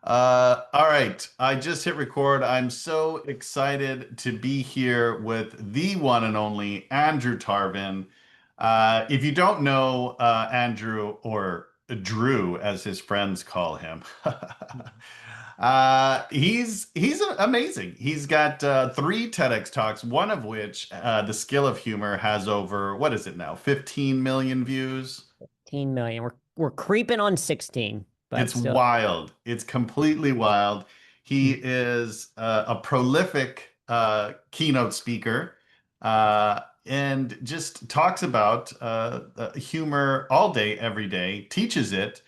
All right, I just hit record. I'm so excited to be here with the one and only Andrew Tarvin. If you don't know Andrew, or Drew, as his friends call him, he's amazing. He's got three TEDx talks, one of which, The Skill of Humor, has over, what is it now, 15 million views? 15 million. We're creeping on 16, but It's still. wild. It's completely wild. He is a prolific keynote speaker, and just talks about humor all day, every day, teaches it.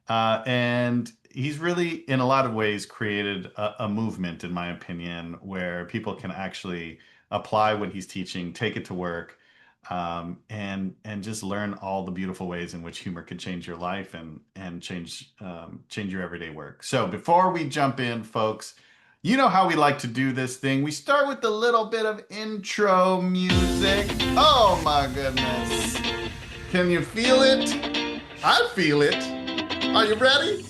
And he's really, in a lot of ways, created a movement, in my opinion, where people can actually apply what he's teaching, take it to work, and just learn all the beautiful ways in which humor could change your life and change your everyday work. So before we jump in, folks, you know how we like to do this thing. We start with a little bit of intro music. Oh my goodness. Can you feel it? I feel it. Are you ready?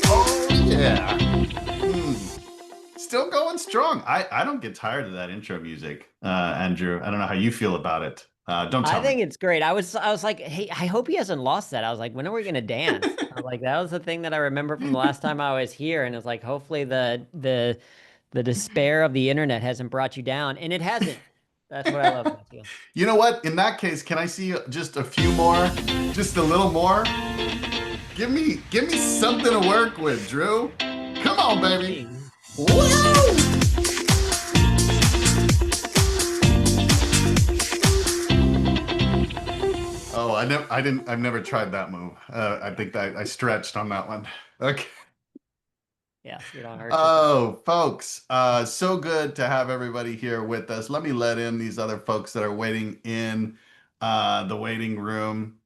Oh yeah. Still going strong. I don't get tired of that intro music, Andrew. I don't know how you feel about it. Don't I tell me. think it's great. I was like, hey, I hope he hasn't lost that. I was like, when are we gonna dance? I was like, that was the thing that I remember from the last time I was here, and it's like, hopefully the despair of the internet hasn't brought you down, and it hasn't. That's what I love, Matthew. You know what? In that case, can I see just a few more? Just a little more? Give me something to work with, Drew. Come on, baby. Hey. Woo! Oh, I've never tried that move. I think that I stretched on that one. Okay. Yeah, you don't hurt yourself. Oh, folks, so good to have everybody here with us. Let me let in these other folks that are waiting in the waiting room.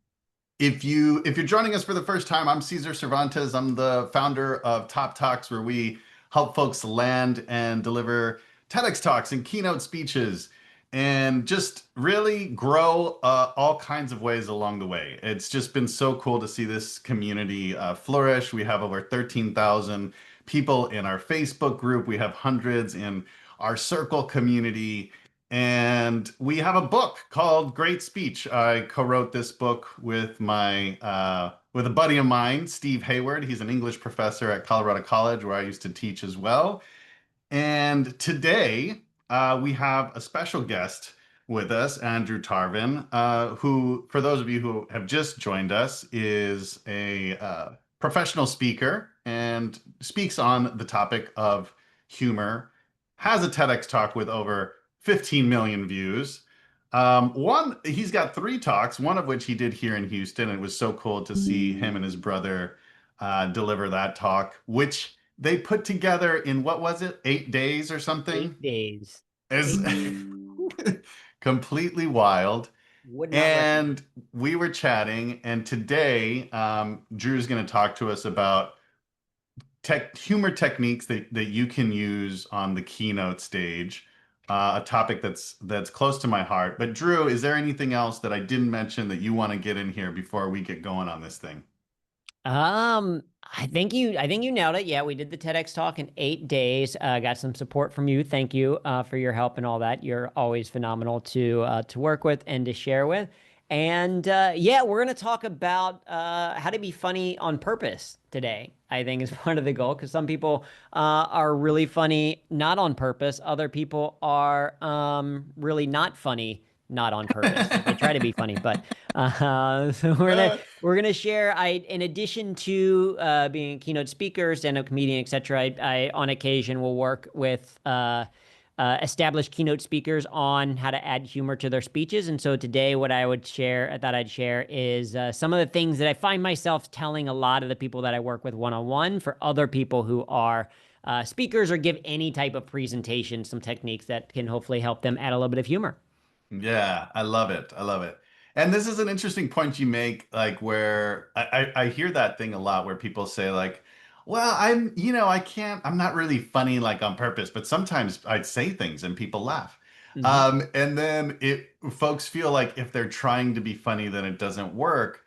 If you're joining us for the first time, I'm Cesar Cervantes. I'm the founder of Top Talks, where we help folks land and deliver TEDx talks and keynote speeches, and just really grow all kinds of ways along the way. It's just been so cool to see this community flourish. We have over 13,000 people in our Facebook group. We have hundreds in our circle community. And we have a book called Great Speech. I co-wrote this book with a buddy of mine, Steve Hayward. He's an English professor at Colorado College, where I used to teach as well. And today we have a special guest with us, Andrew Tarvin, who, for those of you who have just joined us, is a professional speaker and speaks on the topic of humor, has a TEDx talk with over 15 million views. He's got three talks, one of which he did here in Houston. It was so cool to see him and his brother deliver that talk, which they put together in, what was it, 8 days or something? 8 days. Is 8 days. completely wild. Would not recommend. And we were chatting, and today Drew's going to talk to us about humor techniques that you can use on the keynote stage, a topic that's close to my heart. But Drew, is there anything else that I didn't mention that you want to get in here before we get going on this thing? I think you nailed it. Yeah, we did the TEDx talk in 8 days. Got some support from you. Thank you for your help and all that. You're always phenomenal to work with and to share with. And yeah, we're gonna talk about how to be funny on purpose today. I think is part of the goal because some people are really funny not on purpose. Other people are really not funny not on purpose. Like they try to be funny, but so we're gonna share. In addition to being keynote speaker, stand-up comedian, etc. I on occasion will work with established keynote speakers on how to add humor to their speeches. And so today, what I thought I'd share is some of the things that I find myself telling a lot of the people that I work with one-on-one for other people who are speakers or give any type of presentation, some techniques that can hopefully help them add a little bit of humor. Yeah, I love it. I love it. And this is an interesting point you make, like where I hear that thing a lot where people say like, well, I can't, I'm not really funny like on purpose, but sometimes I'd say things and people laugh. Hmm. And then folks feel like if they're trying to be funny, then it doesn't work.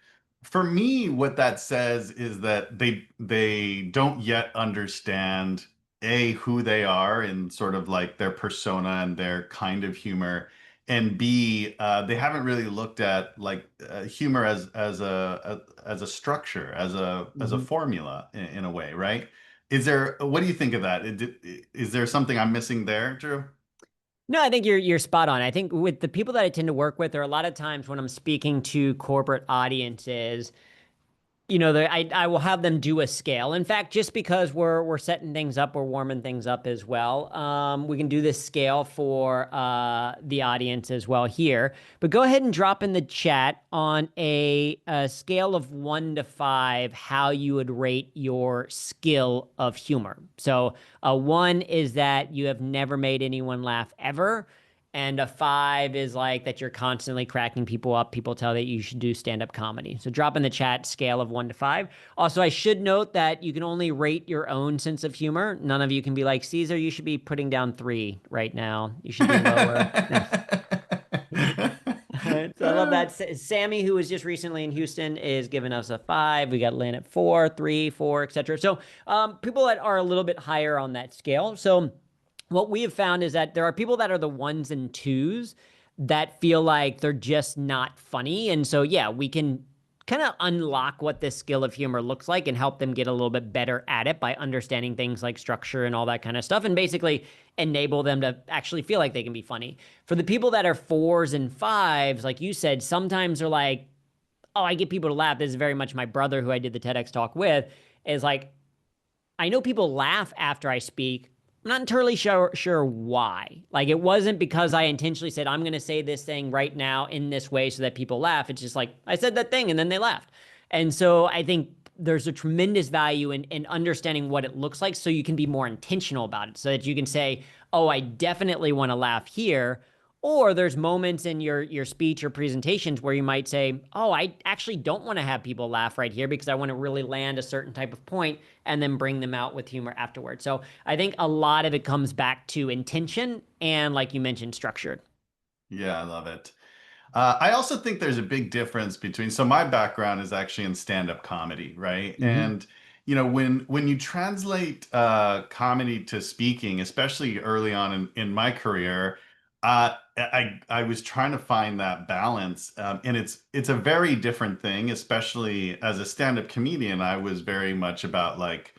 For me, what that says is that they don't yet understand A, who they are and sort of like their persona and their kind of humor, and B, they haven't really looked at like humor as a structure, as a Mhm. formula in a way, right? Is there, what do you think of that? Is there something I'm missing there, Drew? No, I think you're spot on. I think with the people that I tend to work with, there are a lot of times when I'm speaking to corporate audiences, I will have them do a scale. In fact, just because we're setting things up, we're warming things up as well. We can do this scale for the audience as well here. But go ahead and drop in the chat on a scale of 1 to 5 how you would rate your skill of humor. So a 1 is that you have never made anyone laugh ever. And a 5 is like that you're constantly cracking people up. People tell that you should do stand-up comedy. So drop in the chat scale of 1 to 5. Also, I should note that you can only rate your own sense of humor. None of you can be like, Caesar, you should be putting down 3 right now. You should be lower. So I love that. Sammy, who was just recently in Houston, is giving us a 5. We got Lynn at 4, 3, 4, etc. So people that are a little bit higher on that scale. So what we have found is that there are people that are the 1s and 2s that feel like they're just not funny. And so, yeah, we can kind of unlock what this skill of humor looks like and help them get a little bit better at it by understanding things like structure and all that kind of stuff, and basically enable them to actually feel like they can be funny. For the people that are 4s and 5s, like you said, sometimes they're like, oh, I get people to laugh. This is very much my brother who I did the TEDx talk with, is like, I know people laugh after I speak. I'm not entirely sure why. Like, it wasn't because I intentionally said I'm going to say this thing right now in this way so that people laugh. It's just like I said that thing and then they laughed. And so I think there's a tremendous value in understanding what it looks like so you can be more intentional about it, so that you can say, oh, I definitely want to laugh here. Or there's moments in your speech or presentations where you might say, oh, I actually don't want to have people laugh right here because I want to really land a certain type of point and then bring them out with humor afterwards. So I think a lot of it comes back to intention and, like you mentioned, structured. Yeah, I love it. I also think there's a big difference between, so my background is actually in stand-up comedy, right? Mm-hmm. And when you translate comedy to speaking, especially early on in my career, I was trying to find that balance, and it's a very different thing, especially as a stand-up comedian. I was very much about like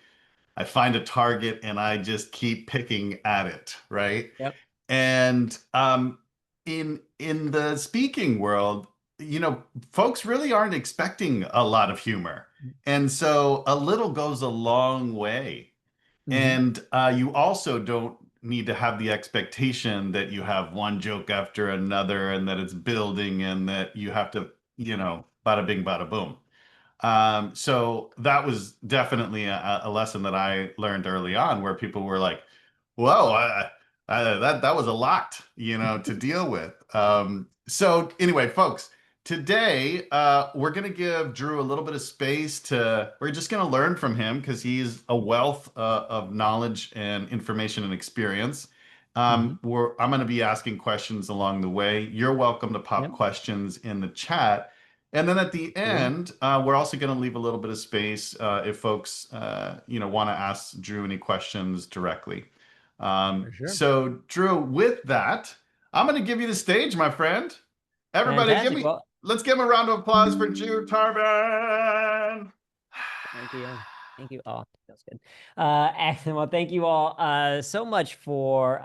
I find a target and I just keep picking at it, right? Yep. And in the speaking world, folks really aren't expecting a lot of humor. And so a little goes a long way. Mm-hmm. And you also don't need to have the expectation that you have one joke after another and that it's building and that you have to, bada bing, bada boom. So that was definitely a lesson that I learned early on, where people were like, "Whoa, that was a lot, to deal with." So anyway, folks, today we're gonna give Drew a little bit of space to. We're just gonna learn from him because he's a wealth of knowledge and information and experience. Mm-hmm. I'm gonna be asking questions along the way. You're welcome to pop Yep. questions in the chat. And then at the Cool. end, we're also going to leave a little bit of space if folks, want to ask Drew any questions directly. For sure. So, Drew, with that, I'm going to give you the stage, my friend. Everybody, Fantastic. Well, let's give him a round of applause for Drew Tarvin. thank you. Thank you. Oh, that's good. Excellent. Well, thank you all so much for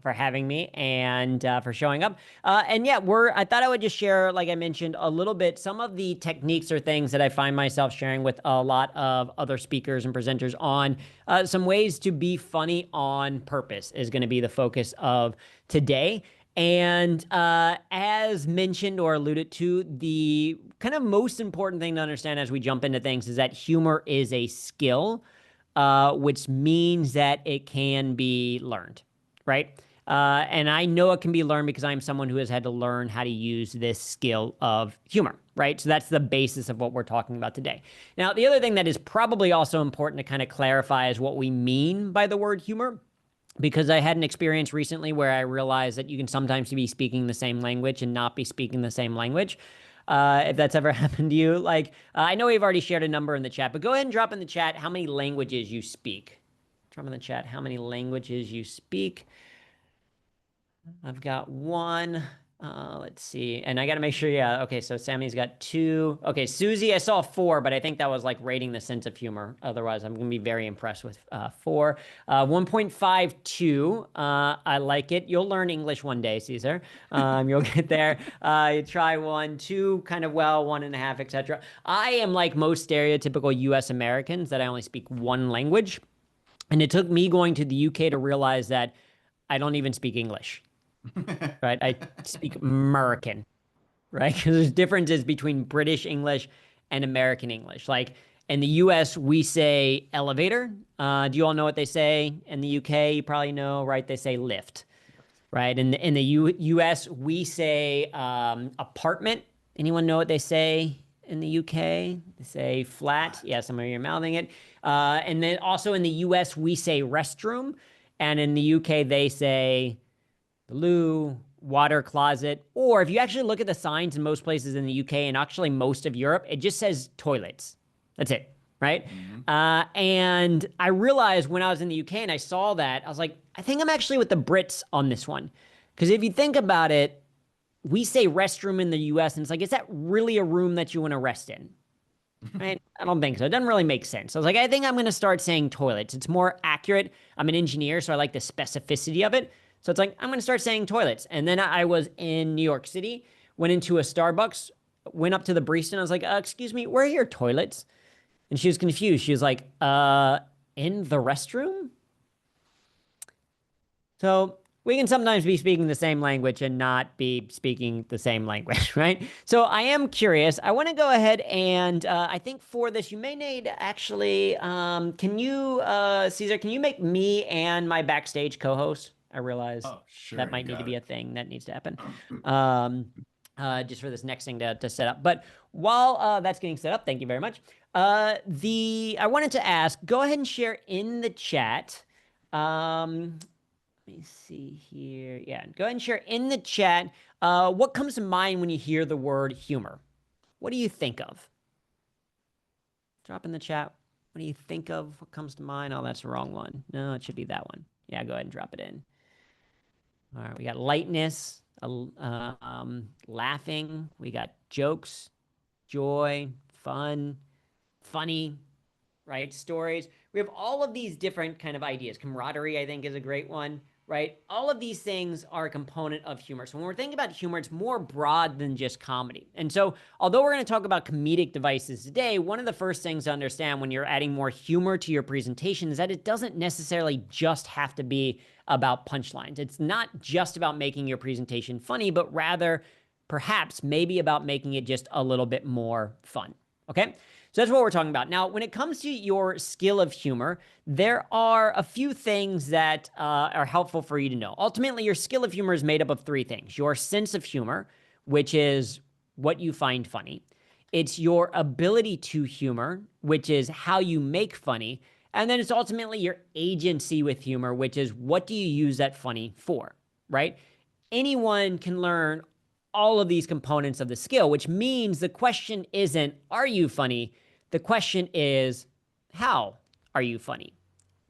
having me and for showing up. And yeah, I thought I would just share, like I mentioned, a little bit some of the techniques or things that I find myself sharing with a lot of other speakers and presenters on some ways to be funny on purpose is going to be the focus of today. And as mentioned or alluded to, the kind of most important thing to understand as we jump into things is that humor is a skill, which means that it can be learned, right? And I know it can be learned because I'm someone who has had to learn how to use this skill of humor, right? So that's the basis of what we're talking about today. Now, the other thing that is probably also important to kind of clarify is what we mean by the word humor, because I had an experience recently where I realized that you can sometimes be speaking the same language and not be speaking the same language. if that's ever happened to you. Like, I know we've already shared a number in the chat, but go ahead and drop in the chat how many languages you speak. Drop in the chat how many languages you speak. I've got one. Let's see. And I got to make sure. Yeah. Okay. So Sammy's got two. Okay. Susie, I saw four, but I think that was like rating the sense of humor. Otherwise, I'm going to be very impressed with four. 1.52. I like it. You'll learn English one day, Caesar. You'll get there. You try one, two, kind of well, 1.5, etc. I am like most stereotypical US Americans that I only speak one language. And it took me going to the UK to realize that I don't even speak English, right? I speak American, right? Because there's differences between British English and American English. Like in the US, we say elevator. Do you all know what they say? In the UK, you probably know, right? They say lift, right? In the US, we say apartment. Anyone know what they say in the UK? They say flat. Yeah, some of you are mouthing it. And then also in the US, we say restroom. And in the UK, they say the loo, water closet. Or if you actually look at the signs in most places in the UK and actually most of Europe, it just says toilets. That's it, right? And I realized when I was in the UK and I saw that, I was like, I think I'm actually with the Brits on this one. Because if you think about it, we say restroom in the US, and it's like, is that really a room that you want to rest in? Right? I don't think so. It doesn't really make sense. I was like, I think I'm going to start saying toilets. It's more accurate. I'm an engineer, so I like the specificity of it. So it's like, I'm going to start saying toilets. And then I was in New York City, went into a Starbucks, went up to the barista, and I was like, excuse me, where are your toilets? And she was confused. She was like, in the restroom? So we can sometimes be speaking the same language and not be speaking the same language, right? So I am curious. I want to go ahead and I think for this, you may need actually, can you, Caesar, can you make me and my backstage co-host? I realize Sure. that might need to be a thing that needs to happen. Just for this next thing to set up. But while that's getting set up, thank you very much. I wanted to ask, go ahead and share in the chat. Let me see here. Yeah, go ahead and share in the chat. What comes to mind when you hear the word humor? What do you think of? Drop in the chat. What do you think of? What comes to mind? Oh, that's the wrong one. No, it should be that one. Yeah, go ahead and drop it in. All right, we got lightness, laughing. We got jokes, joy, fun, funny, right? Stories. We have all of these different kind of ideas. Camaraderie, I think, is a great one, right? All of these things are a component of humor. So when we're thinking about humor, it's more broad than just comedy. And so although we're going to talk about comedic devices today, one of the first things to understand when you're adding more humor to your presentation is that it doesn't necessarily just have to be about punchlines. It's not just about making your presentation funny, but rather perhaps maybe about making it just a little bit more fun. Okay? So that's what we're talking about. Now, when it comes to your skill of humor, there are a few things that are helpful for you to know. Ultimately, your skill of humor is made up of three things. Your sense of humor, which is what you find funny. It's your ability to humor, which is how you make funny. And then it's ultimately your agency with humor, which is what do you use that funny for, right? Anyone can learn all of these components of the skill, which means the question isn't, are you funny? The question is, how are you funny?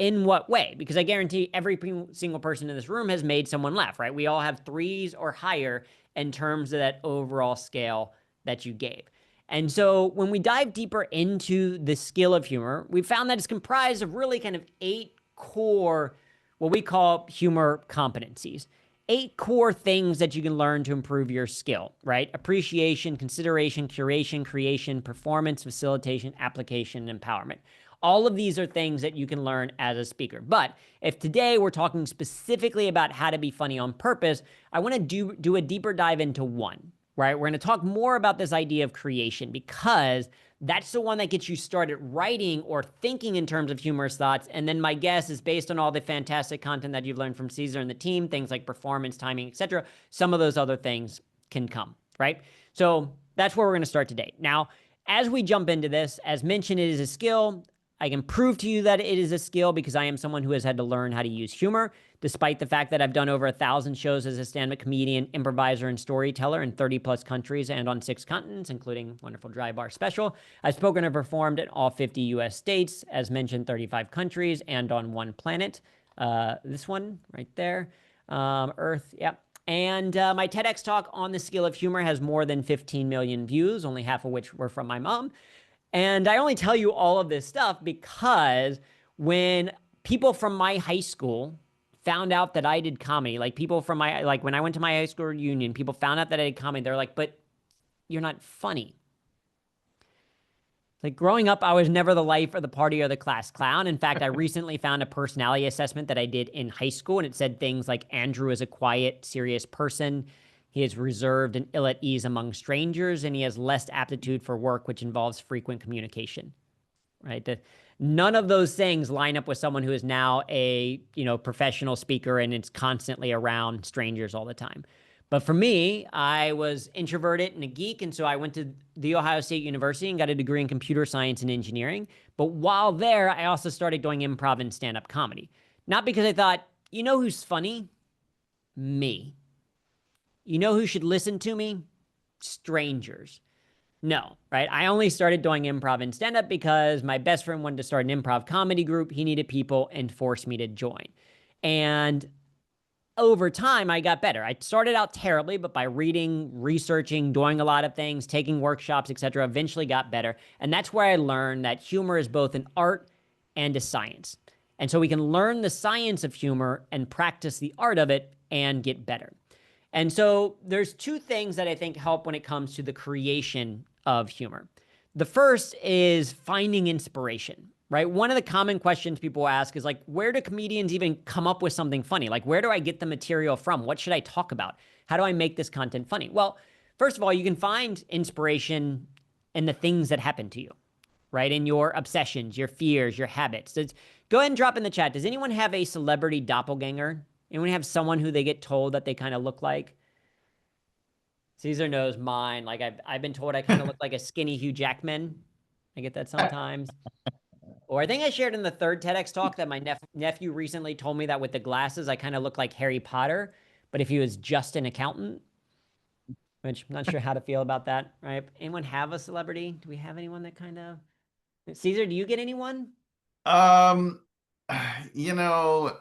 In what way? Because I guarantee every single person in this room has made someone laugh, right? We all have threes or higher in terms of that overall scale that you gave. And so when we dive deeper into the skill of humor, we found that it's comprised of really kind of 8 core, what we call humor competencies. 8 core things that you can learn to improve your skill, right? Appreciation, consideration, curation, creation, performance, facilitation, application, and empowerment. All of these are things that you can learn as a speaker. But if today we're talking specifically about how to be funny on purpose, I want to do a deeper dive into one, right? We're going to talk more about this idea of creation because that's the one that gets you started writing or thinking in terms of humorous thoughts. And then my guess is based on all the fantastic content that you've learned from Caesar and the team, things like performance, timing, etc. Some of those other things can come, right? So that's where we're going to start today. Now, as we jump into this, as mentioned, it is a skill. I can prove to you that it is a skill because I am someone who has had to learn how to use humor, despite the fact that I've done over 1,000 shows as a stand-up comedian, improviser, and storyteller in 30 plus countries and on 6 continents, including wonderful Dry Bar Special. I've spoken and performed in all 50 US states, as mentioned, 35 countries, and on 1 planet. This one right there, Earth, yep. And my TEDx talk on the skill of humor has more than 15 million views, only half of which were from my mom. And I only tell you all of this stuff because when people from my high school found out that I did comedy, like people from my, like when I went to my high school reunion, people found out that I did comedy. They're like, but you're not funny. Like growing up, I was never the life or the party or the class clown. In fact, I recently found a personality assessment that I did in high school, and it said things like Andrew is a quiet, serious person. He is reserved and ill at ease among strangers, and he has less aptitude for work, which involves frequent communication. Right? None of those things line up with someone who is now a professional speaker and it's constantly around strangers all the time. But for me, I was introverted and a geek, and so I went to the Ohio State University and got a degree in computer science and engineering. But while there, I also started doing improv and stand-up comedy. Not because I thought, you know who's funny? Me. You know who should listen to me? Strangers. No, right? I only started doing improv and stand-up because my best friend wanted to start an improv comedy group. He needed people and forced me to join. And over time, I got better. I started out terribly, but by reading, researching, doing a lot of things, taking workshops, etc., eventually got better. And that's where I learned that humor is both an art and a science. And so we can learn the science of humor and practice the art of it and get better. And so there's 2 things that I think help when it comes to the creation of humor. The first is finding inspiration, right? One of the common questions people ask is like, where do comedians even come up with something funny? Like, where do I get the material from? What should I talk about? How do I make this content funny? Well, first of all, you can find inspiration in the things that happen to you, right? In your obsessions, your fears, your habits. Go ahead and drop in the chat. Does anyone have a celebrity doppelganger? Anyone have someone who they get told that they kind of look like? Caesar knows mine. Like I've been told I kind of look like a skinny Hugh Jackman. I get that sometimes. Or I think I shared in the 3rd TEDx talk that my nephew recently told me that with the glasses, I kind of look like Harry Potter, but if he was just an accountant, which I'm not sure how to feel about that, right? Anyone have a celebrity? Do we have anyone that kind of... Caesar, do you get anyone? Um, you know,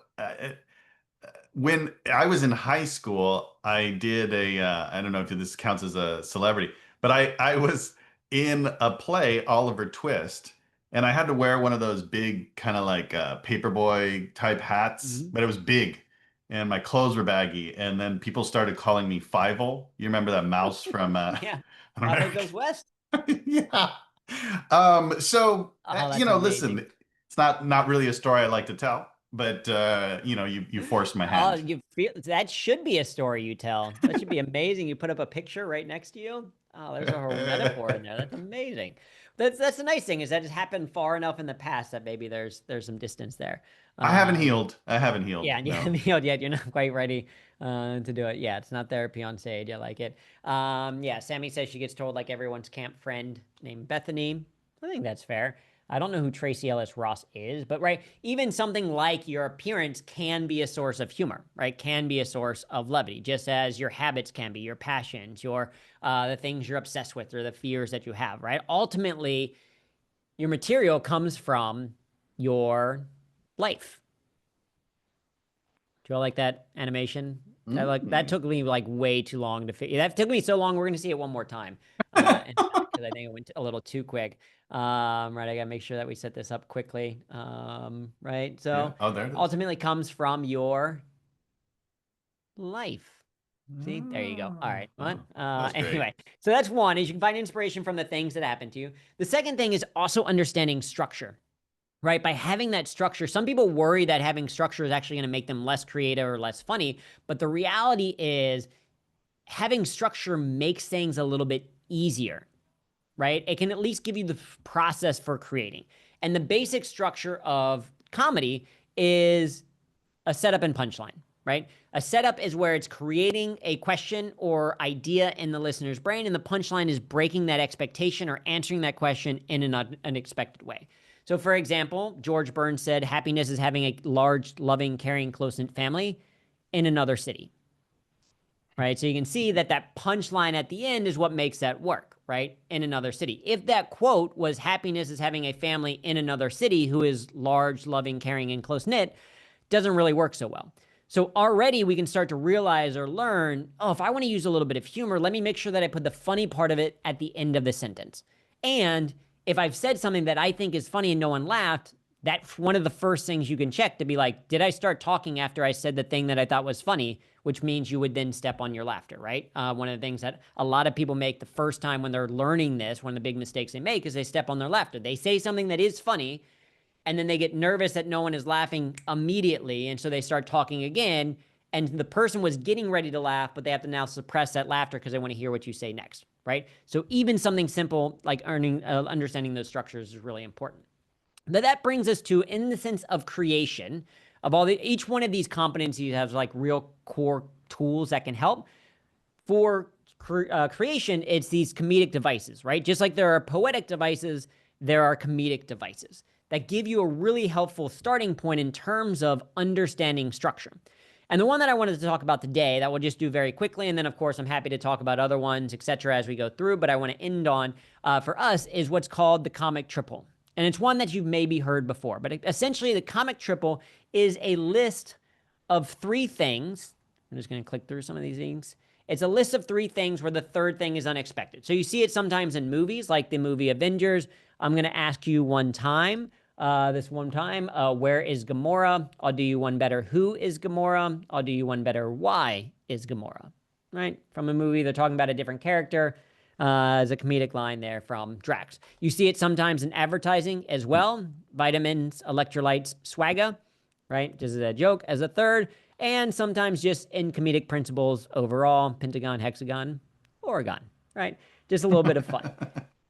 when I was in high school, I did I don't know if this counts as a celebrity, but I was in a play, Oliver Twist, and I had to wear one of those big kind of like paperboy type hats, Mm-hmm. but it was big, and my clothes were baggy, and then people started calling me Fievel. You remember that mouse from Yeah. Five America? Goes West. Yeah. So Oh, that's listen, amazing. it's not really a story I like to tell, but you forced my Oh, hand. you feel that should be a story you tell. That should be amazing. You put up a picture right next to you. Oh, there's a whole metaphor in there. That's amazing. That's the nice thing is that it's happened far enough in the past that maybe there's some distance there. I haven't Um, healed. I haven't healed. yeah, and you No. haven't healed yet. You're not quite ready to do it. Yeah, it's not therapy on stage. I like it. Yeah, Sammy says she gets told like everyone's camp friend named Bethany. I think that's fair. I don't know who Tracy Ellis Ross is, but right, even something like your appearance can be a source of humor, right? Can be a source of levity, just as your habits can be, your passions, your the things you're obsessed with, or the fears that you have, right? Ultimately, your material comes from your life. Do you all like that animation? That Mm. took me like way too long to figure. That took me so long. We're gonna see it one more time, because I think it went a little too quick. Right, I gotta make sure that we set this up quickly. Right, Yeah. so Oh, there it is. ultimately comes from your life. See, there you go. All Oh, right. What? oh, that was great. Anyway, so that's one is you can find inspiration from the things that happen to you. The second thing is also understanding structure, right? By having that structure, some people worry that having structure is actually going to make them less creative or less funny. But the reality is having structure makes things a little bit easier, right? It can at least give you the process for creating. And the basic structure of comedy is a setup and punchline, right? A setup is where it's creating a question or idea in the listener's brain, and the punchline is breaking that expectation or answering that question in an unexpected way. So, for example, George Burns said, happiness is having a large, loving, caring, close knit family in another city, right? So you can see that that punchline at the end is what makes that work, right? In another city. If that quote was happiness is having a family in another city who is large, loving, caring, and close knit, doesn't really work so well. So already we can start to realize or learn, oh, if I want to use a little bit of humor, let me make sure that I put the funny part of it at the end of the sentence. And if I've said something that I think is funny and no one laughed, that's one of the first things you can check to be like, did I start talking after I said the thing that I thought was funny? Which means you would then step on your laughter, right? One of the things that a lot of people make the first time when they're learning this, one of the big mistakes they make is they step on their laughter. They say something that is funny, and then they get nervous that no one is laughing immediately, and so they start talking again, and the person was getting ready to laugh, but they have to now suppress that laughter because they want to hear what you say next, right? So even something simple like understanding those structures is really important. But that brings us to, in the sense of creation, of all each one of these competencies has like real core tools that can help. For creation, it's these comedic devices, right? Just like there are poetic devices, there are comedic devices that give you a really helpful starting point in terms of understanding structure. And the one that I wanted to talk about today, that we'll just do very quickly, and then of course I'm happy to talk about other ones, etc., as we go through, but I want to end on, for us, is what's called the comic triple. And it's one that you've maybe heard before, but essentially the comic triple is a list of three things. I'm just going to click through some of these things. It's a list of three things where the third thing is unexpected. So you see it sometimes in movies, like the movie Avengers. I'm going to ask you one time, where is Gamora? I'll do you one better. Who is Gamora? I'll do you one better. Why is Gamora? Right? From a movie, they're talking about a different character. As a comedic line there from Drax. You see it sometimes in advertising as well. Vitamins, electrolytes, swagger, right? Just as a joke. As a third, and sometimes just in comedic principles overall, pentagon, hexagon, Oregon, right? Just a little bit of fun.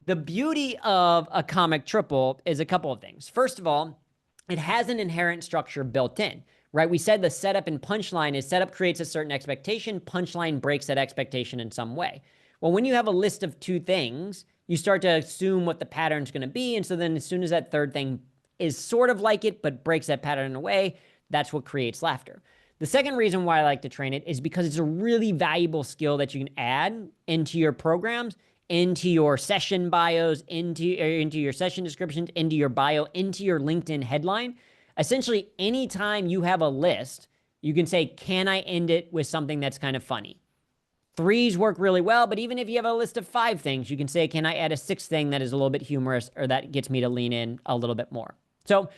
The beauty of a comic triple is a couple of things. First of all, it has an inherent structure built in, right? We said the setup and punchline is setup creates a certain expectation, punchline breaks that expectation in some way. Well, when you have a list of two things, you start to assume what the pattern's going to be. And so then as soon as that third thing is sort of like it, but breaks that pattern away, that's what creates laughter. The second reason why I like to train it is because it's a really valuable skill that you can add into your programs, into your session bios, into your session descriptions, into your bio, into your LinkedIn headline. Essentially, anytime you have a list, you can say, can I end it with something that's kind of funny? Threes work really well, but even if you have a list of five things, you can say, can I add a sixth thing that is a little bit humorous or that gets me to lean in a little bit more? So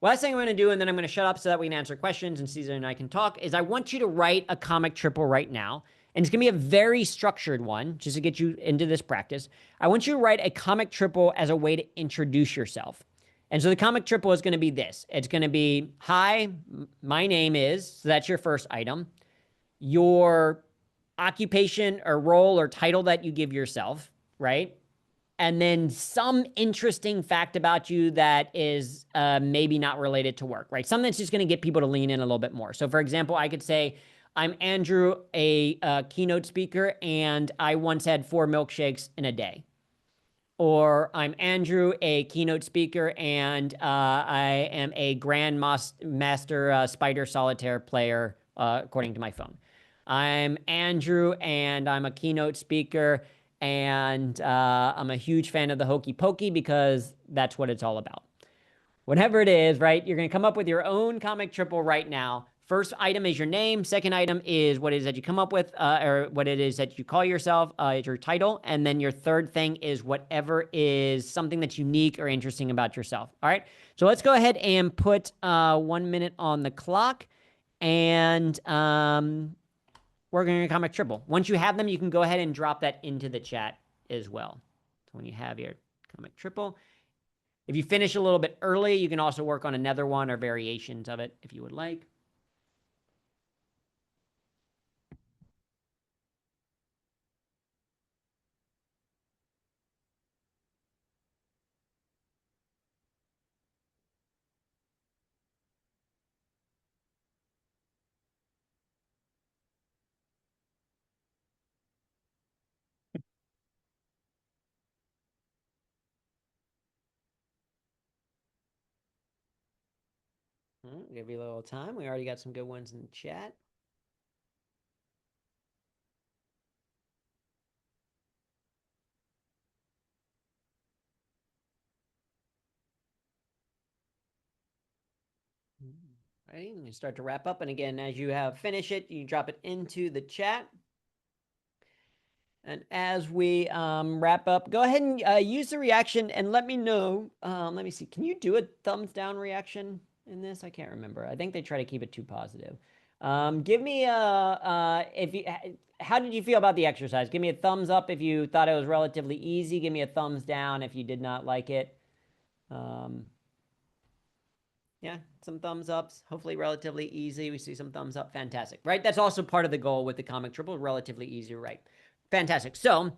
last thing I'm going to do, and then I'm going to shut up so that we can answer questions and Caesar and I can talk, is I want you to write a comic triple right now. And it's going to be a very structured one, just to get you into this practice. I want you to write a comic triple as a way to introduce yourself. And so the comic triple is going to be this. It's going to be, hi, my name is, so that's your first item. Your occupation or role or title that you give yourself, right? And then some interesting fact about you that is maybe not related to work, right? Something that's just going to get people to lean in a little bit more. So, for example, I could say, I'm Andrew, a keynote speaker, and I once had 4 milkshakes in a day. Or I'm Andrew, a keynote speaker, and I am a grandmaster spider solitaire player, according to my phone. I'm Andrew, and I'm a keynote speaker, and I'm a huge fan of the Hokey Pokey because that's what it's all about. Whatever it is, right? You're going to come up with your own comic triple right now. First item is your name. Second item is what it is that you come up with, or what it is that you call yourself, your title. And then your third thing is whatever is something that's unique or interesting about yourself. All right. So let's go ahead and put 1 minute on the clock. And we're going to comic triple. Once you have them, you can go ahead and drop that into the chat as well. So when you have your comic triple, if you finish a little bit early, you can also work on another one or variations of it if you would like. Give you a little time. We already got some good ones in the chat. Ready? We start to wrap up. And again, as you have finished it, you drop it into the chat. And as we wrap up, go ahead and use the reaction and let me know. Let me see. Can you do a thumbs down reaction in this? I can't remember. I think they try to keep it too positive. Give me a how did you feel about the exercise? Give me a thumbs up if you thought it was relatively easy. Give me a thumbs down if you did not like it. Yeah, some thumbs ups. Hopefully relatively easy. We see some thumbs up. Fantastic, right? That's also part of the goal with the comic triple. Relatively easy, right? Fantastic. So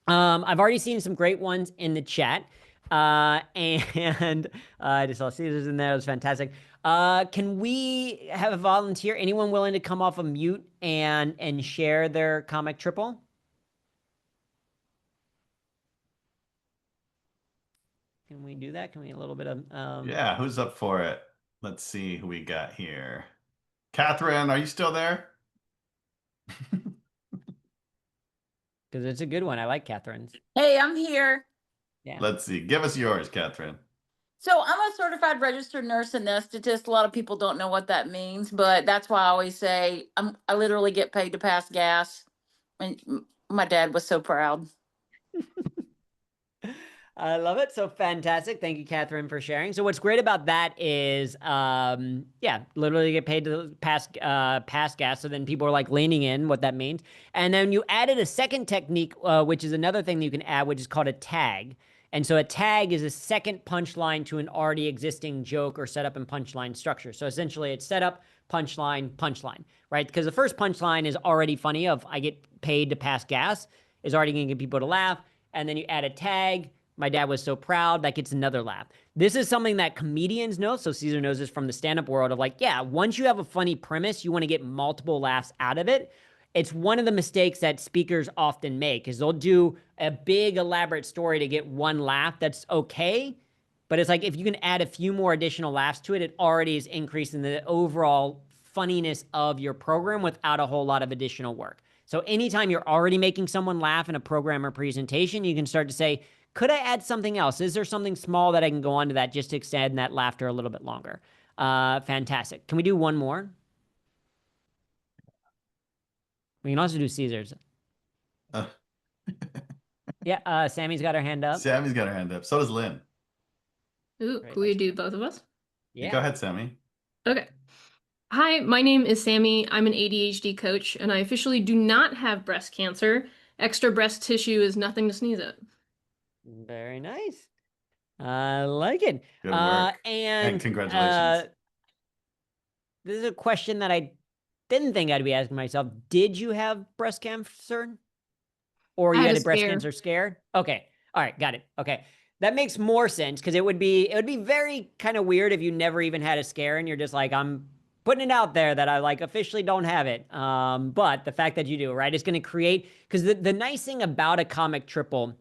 I've already seen some great ones in the chat. And I just saw Caesar's in there. It was fantastic. Can we have a volunteer? Anyone willing to come off of mute and share their comic triple? Can we do that? Can we a little bit of Yeah, who's up for it? Let's see who we got here. Catherine, are you still there? because it's a good one. I like Catherine's. Hey, I'm here. Yeah. Let's see. Give us yours, Catherine. So I'm a certified registered nurse anesthetist. A lot of people don't know what that means, but that's why I always say I literally get paid to pass gas. And my dad was so proud. I love it. So fantastic. Thank you, Catherine, for sharing. So what's great about that is, yeah, literally get paid to pass gas. So then people are like leaning in what that means. And then you added a second technique, which is another thing that you can add, which is called a tag. And so a tag is a second punchline to an already existing joke or setup and punchline structure. So essentially it's setup, punchline, punchline, right? Because the first punchline is already funny of I get paid to pass gas is already going to get people to laugh. And then you add a tag. My dad was so proud. That gets another laugh. This is something that comedians know. So Caesar knows this from the stand-up world of like, yeah, once you have a funny premise, you want to get multiple laughs out of it. It's one of the mistakes that speakers often make is they'll do a big elaborate story to get one laugh. That's okay. But it's like if you can add a few more additional laughs to it, it already is increasing the overall funniness of your program without a whole lot of additional work. So anytime you're already making someone laugh in a program or presentation, you can start to say, could I add something else? Is there something small that I can go on to that just to extend that laughter a little bit longer? Fantastic. Can we do one more? We can also do Caesar's. Uh, Yeah, Sammy's got her hand up. Sammy's got her hand up. So does Lynn. Ooh, Great, could we let's do both of us? Yeah. Yeah. Go ahead, Sammy. Okay. Hi, my name is Sammy. I'm an ADHD coach, and I officially do not have breast cancer. Extra breast tissue is nothing to sneeze at. Very nice. I like it. Good work. And congratulations. This is a question that I didn't think I'd be asking myself. Did you have breast cancer? Or I you had had a a breast scare. cancer scare? Okay. All right, got it. Okay. That makes more sense because it would be very kind of weird if you never even had a scare and you're just like, I'm putting it out there that I like officially don't have it. But the fact that you do, right, is going to create because the nice thing about a comic triple,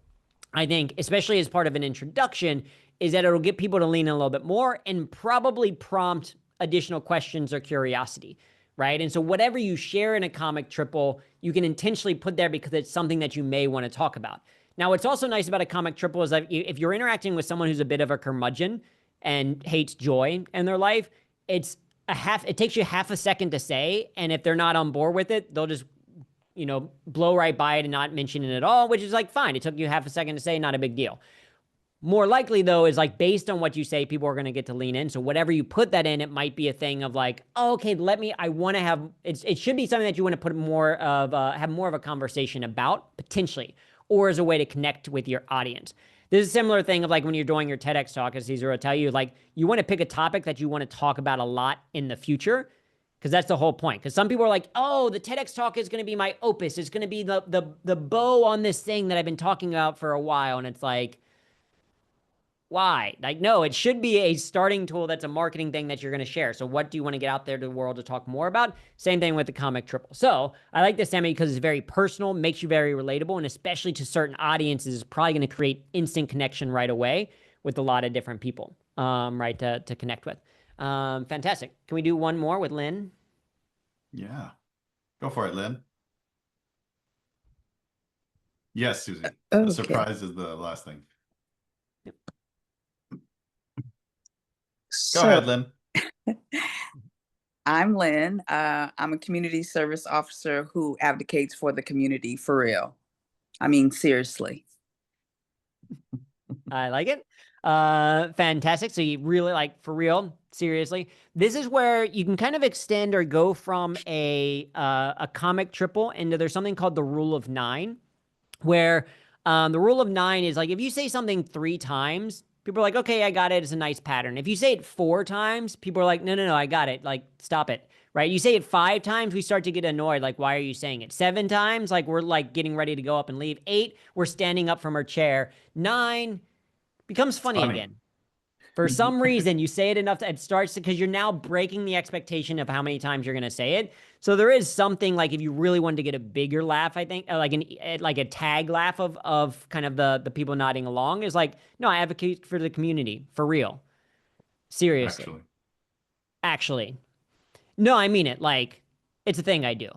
I think, especially as part of an introduction, is that it'll get people to lean in a little bit more and probably prompt additional questions or curiosity, right? And so whatever you share in a comic triple, you can intentionally put there because it's something that you may want to talk about. Now, what's also nice about a comic triple is that if you're interacting with someone who's a bit of a curmudgeon and hates joy in their life, it takes you half a second to say, and if they're not on board with it, they'll just blow right by it and not mention it at all, which is like fine. It took you half a second to say, not a big deal. More likely, though, is like based on what you say, people are going to get to lean in. So whatever you put that in, it might be a thing of like, oh, okay, I want to have, it should be something that you want to put have more of a conversation about, potentially, or as a way to connect with your audience. This is a similar thing of like when you're doing your TEDx talk, as Caesar will tell you, like you want to pick a topic that you want to talk about a lot in the future. Because that's the whole point. Because some people are like, oh, the TEDx talk is going to be my opus. It's going to be the bow on this thing that I've been talking about for a while. And it's like, why? Like, no, it should be a starting tool that's a marketing thing that you're going to share. So what do you want to get out there to the world to talk more about? Same thing with the comic triple. So I like this, Sammy, because it's very personal, makes you very relatable, and especially to certain audiences, is probably going to create instant connection right away with a lot of different people, right, to connect with. Fantastic. Can we do one more with Lynn? Yeah. Go for it, Lynn. Yes, Susie. The Okay. surprise is the last thing. Go So ahead, Lynn. I'm Lynn. I'm a community service officer who advocates for the community for real. I mean, seriously. I like it. Fantastic. So you really like, for real, seriously. This is where you can kind of extend or go from a comic triple into there's something called the rule of nine, where the rule of nine is like if you say something 3 times, people are like, okay, I got it. It's a nice pattern. If you say it 4 times, people are like, no, no, no, I got it. Like, stop it. Right? You say it 5 times, we start to get annoyed. Like, why are you saying it? 7 times, like we're like getting ready to go up and leave. 8, we're standing up from our chair. 9 becomes funny again. For some reason, you say it enough that it starts because you're now breaking the expectation of how many times you're going to say it. So there is something like if you really wanted to get a bigger laugh, I think like a tag laugh of kind of the people nodding along is like, no, I advocate for the community for real. Seriously. Actually. No, I mean it. Like it's a thing I do.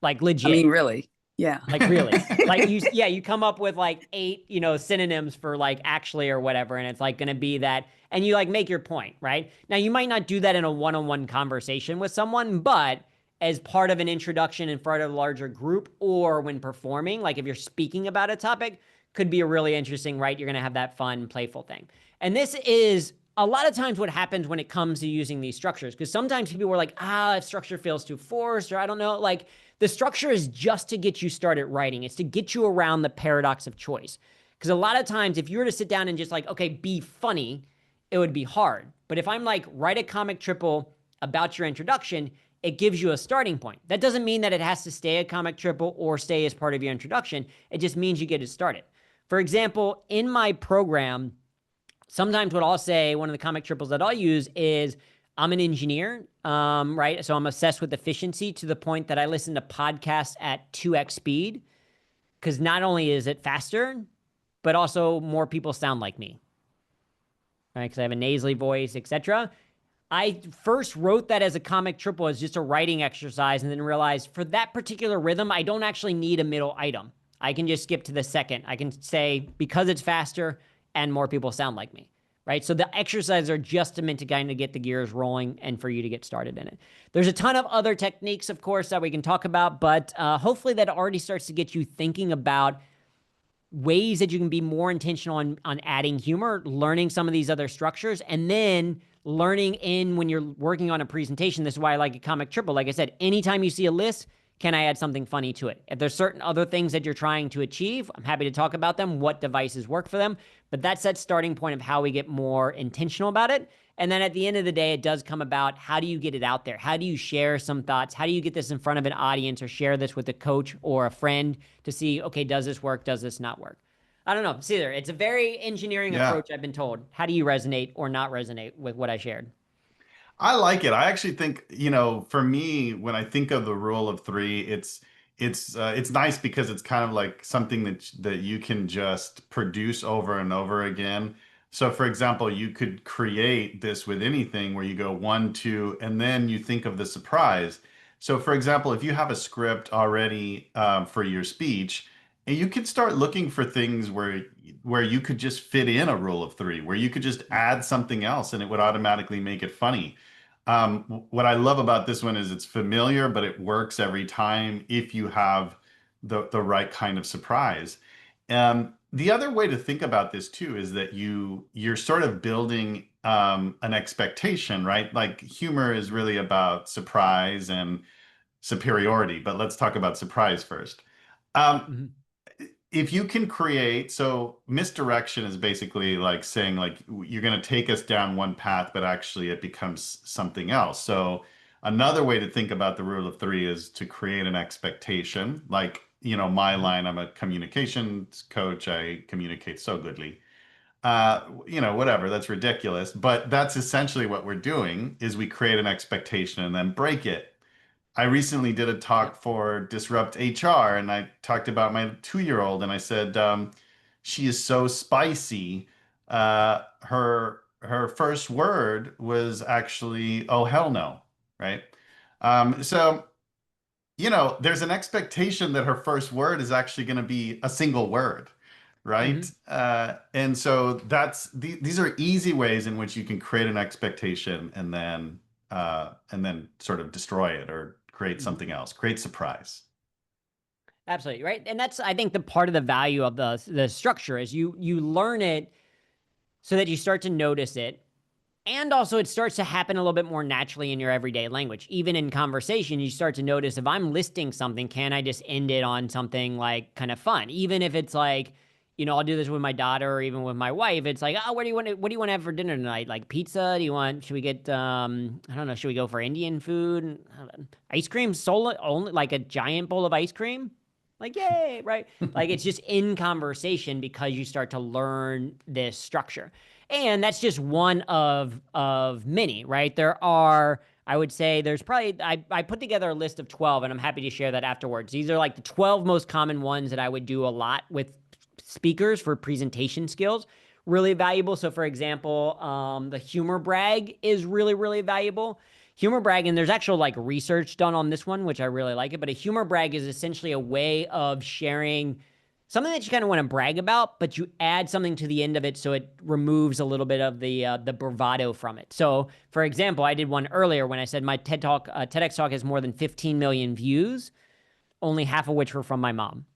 Like legit. I mean, really. Yeah. Like really. Like you come up with like 8, synonyms for like actually or whatever, and it's like gonna be that, and you like make your point, right? Now you might not do that in a one-on-one conversation with someone, but as part of an introduction in front of a larger group or when performing, like if you're speaking about a topic, could be a really interesting, right? You're gonna have that fun, playful thing. And this is a lot of times what happens when it comes to using these structures, because sometimes people were like, if structure feels too forced, or I don't know, like the structure is just to get you started writing. It's to get you around the paradox of choice. Because a lot of times, if you were to sit down and just like, okay, be funny, it would be hard. But if I'm like, write a comic triple about your introduction, it gives you a starting point. That doesn't mean that it has to stay a comic triple or stay as part of your introduction. It just means you get it started. For example, in my program, sometimes what I'll say, one of the comic triples that I'll use is I'm an engineer, right? So I'm obsessed with efficiency to the point that I listen to podcasts at 2x speed because not only is it faster, but also more people sound like me, right? Because I have a nasally voice, etc. I first wrote that as a comic triple as just a writing exercise and then realized for that particular rhythm, I don't actually need a middle item. I can just skip to the second. I can say because it's faster and more people sound like me, right? So the exercises are just meant to kind of get the gears rolling and for you to get started in it. There's a ton of other techniques, of course, that we can talk about, but hopefully that already starts to get you thinking about ways that you can be more intentional on adding humor, learning some of these other structures, and then learning in when you're working on a presentation. This is why I like a comic triple. Like I said, anytime you see a list, can I add something funny to it? If there's certain other things that you're trying to achieve, I'm happy to talk about them, what devices work for them. But that's that starting point of how we get more intentional about it. And then at the end of the day, it does come about how do you get it out there? How do you share some thoughts? How do you get this in front of an audience or share this with a coach or a friend to see, okay, does this work? Does this not work? I don't know. See there. It's a very engineering approach, I've been told. How do you resonate or not resonate with what I shared? I like it. I actually think, for me, when I think of the rule of three, it's nice because it's kind of like something that you can just produce over and over again. So, for example, you could create this with anything where you go 1, 2, and then you think of the surprise. So, for example, if you have a script already for your speech, and you could start looking for things where you could just fit in a rule of three, where you could just add something else and it would automatically make it funny. What I love about this one is it's familiar, but it works every time if you have the right kind of surprise. The other way to think about this too is that you're sort of building an expectation, right? Like humor is really about surprise and superiority, but let's talk about surprise first. Um, Mm-hmm. if you can create, so misdirection is basically like saying like you're going to take us down one path, but actually it becomes something else. So another way to think about the rule of three is to create an expectation. Like, my line, I'm a communications coach. I communicate so goodly. Whatever, that's ridiculous. But that's essentially what we're doing is we create an expectation and then break it. I recently did a talk Yep. for Disrupt HR, and I talked about my 2-year-old, and I said she is so spicy. Her her first word was actually, "Oh, hell no," right? So, there's an expectation that her first word is actually going to be a single word, right? Mhm. And so these are easy ways in which you can create an expectation and then sort of destroy it or create Mhm. something else, create surprise. Absolutely, right? And that's, I think, the part of the value of the structure is you learn it so that you start to notice it. And also, it starts to happen a little bit more naturally in your everyday language. Even in conversation, you start to notice if I'm listing something, can I just end it on something like kind of fun? Even if it's like, I'll do this with my daughter or even with my wife. It's like, oh, what do you want to have for dinner tonight? Like pizza? Should we get, I don't know, should we go for Indian food? Ice cream? Solo, only like a giant bowl of ice cream? Like, yay, right? Like it's just in conversation because you start to learn this structure. And that's just one of many, right? There are, I would say there's probably, I put together a list of 12 and I'm happy to share that afterwards. These are like the 12 most common ones that I would do a lot with speakers for presentation skills. Really valuable. So for example, the humor brag is really, really valuable. Humor brag, and there's actual like research done on this one, which I really like it, but a humor brag is essentially a way of sharing something that you kind of want to brag about, but you add something to the end of it so it removes a little bit of the bravado from it. So, for example, I did one earlier when I said my TEDx talk has more than 15 million views, only half of which were from my mom.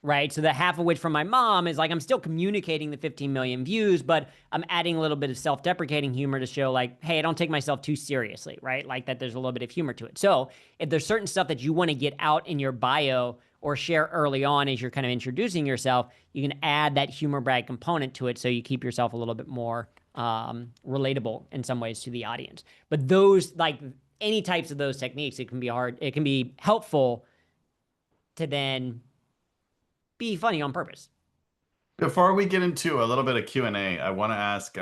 Right. So the half of which from my mom is like I'm still communicating the 15 million views, but I'm adding a little bit of self-deprecating humor to show like, hey, I don't take myself too seriously, right? Like that there's a little bit of humor to it. So if there's certain stuff that you want to get out in your bio or share early on as you're kind of introducing yourself, you can add that humor brag component to it so you keep yourself a little bit more relatable in some ways to the audience. But those, like any types of those techniques, it can be hard. It can be helpful to then be funny on purpose. Before we get into a little bit of Q&A, I want to ask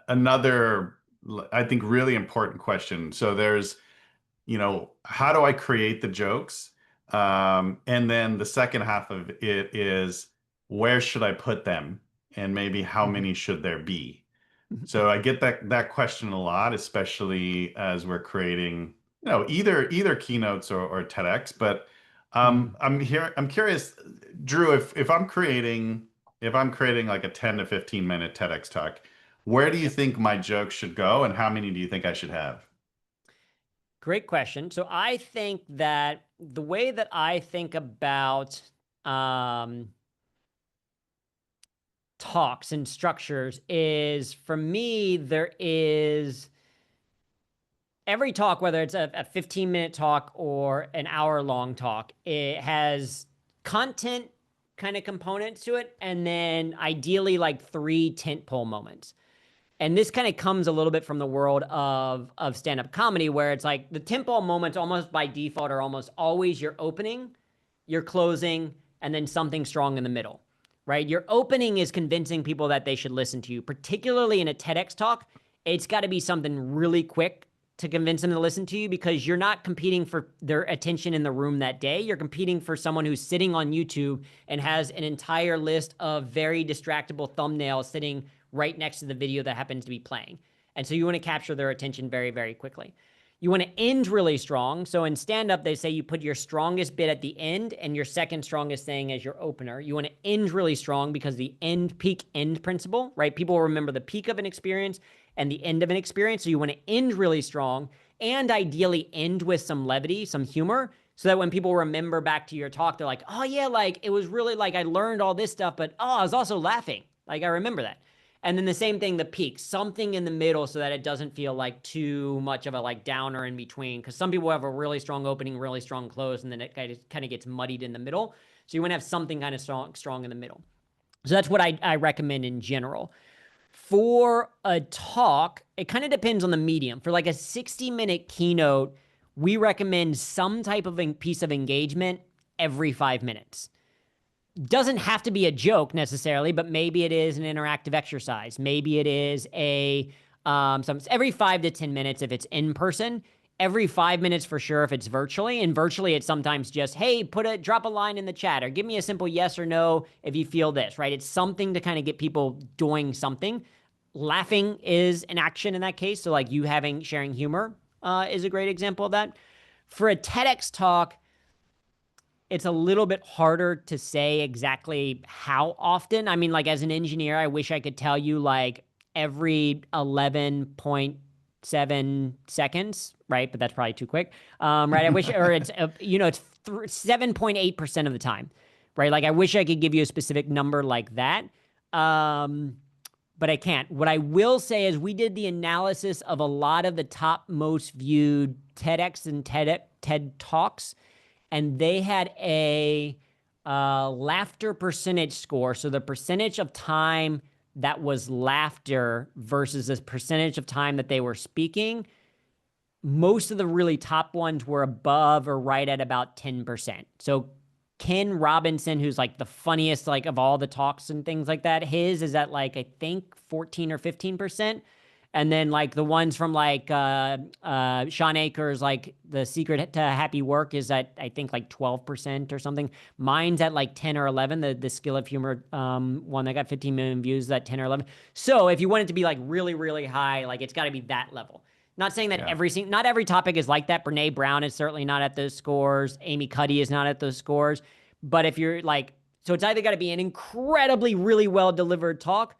another, I think, really important question. So there's, how do I create the jokes? And then the second half of it is, where should I put them? And maybe how many should there be? So I get that question a lot, especially as we're creating, either keynotes or TEDx. But I'm curious, Drew, if I'm creating like a 10 to 15 minute TEDx talk, where do you Yep. think my jokes should go, and how many do you think I should have? Great question. So I think that the way that I think about talks and structures is, for me, there is every talk, whether it's a 15-minute talk or an hour-long talk, it has content kind of components to it, and then ideally like 3 tentpole moments. And this kind of comes a little bit from the world of stand-up comedy, where it's like the tentpole moments almost by default are almost always your opening, your closing, and then something strong in the middle, right? Your opening is convincing people that they should listen to you, particularly in a TEDx talk. It's got to be something really quick to convince them to listen to you, because you're not competing for their attention in the room that day. You're competing for someone who's sitting on YouTube and has an entire list of very distractible thumbnails sitting right next to the video that happens to be playing. And so you want to capture their attention very, very quickly. You want to end really strong. So in stand-up, they say you put your strongest bit at the end and your second strongest thing as your opener. You want to end really strong because the peak end principle, right? People will remember the peak of an experience and the end of an experience. So you want to end really strong and ideally end with some levity, some humor, so that when people remember back to your talk, they're like, oh yeah, like it was really like I learned all this stuff, but I was also laughing. Like I remember that. And then the same thing, the peak, something in the middle so that it doesn't feel like too much of a like downer in between. Because some people have a really strong opening, really strong close, and then it kind of gets muddied in the middle. So you want to have something kind of strong in the middle. So that's what I recommend in general. For a talk, it kind of depends on the medium. For like a 60-minute keynote, we recommend some type of piece of engagement every 5 minutes. Doesn't have to be a joke necessarily, but maybe it is an interactive exercise. Maybe it is every 5 to 10 minutes if it's in person. every 5 minutes for sure if it's virtually, and virtually it's sometimes just, hey, drop a line in the chat, or give me a simple yes or no if you feel this, right? It's something to kind of get people doing something. Laughing is an action in that case. So like you sharing humor is a great example of that. For a TEDx talk, it's a little bit harder to say exactly how often. I mean, like as an engineer, I wish I could tell you like every 11.7 seconds, right? But that's probably too quick, right? I wish, or it's, it's 7.8% of the time, right? Like I wish I could give you a specific number like that. But I can't. What I will say is we did the analysis of a lot of the top most viewed TEDx and TED Talks, and they had a laughter percentage score. So the percentage of time that was laughter versus the percentage of time that they were speaking, most of the really top ones were above or right at about 10%. So Ken Robinson, who's like the funniest like of all the talks and things like that, his is at like I think 14 or 15%. And then like the ones from like Sean Akers, like the secret to happy work is at I think like 12% or something. Mine's at like 10 or 11. The skill of humor one that got 15 million views is at 10 or 11. So if you want it to be like really, really high, like it's got to be that level. Not saying that not every topic is like that. Brene Brown is certainly not at those scores. Amy Cuddy is not at those scores. But if you're like, so it's either got to be an incredibly, really well delivered talk.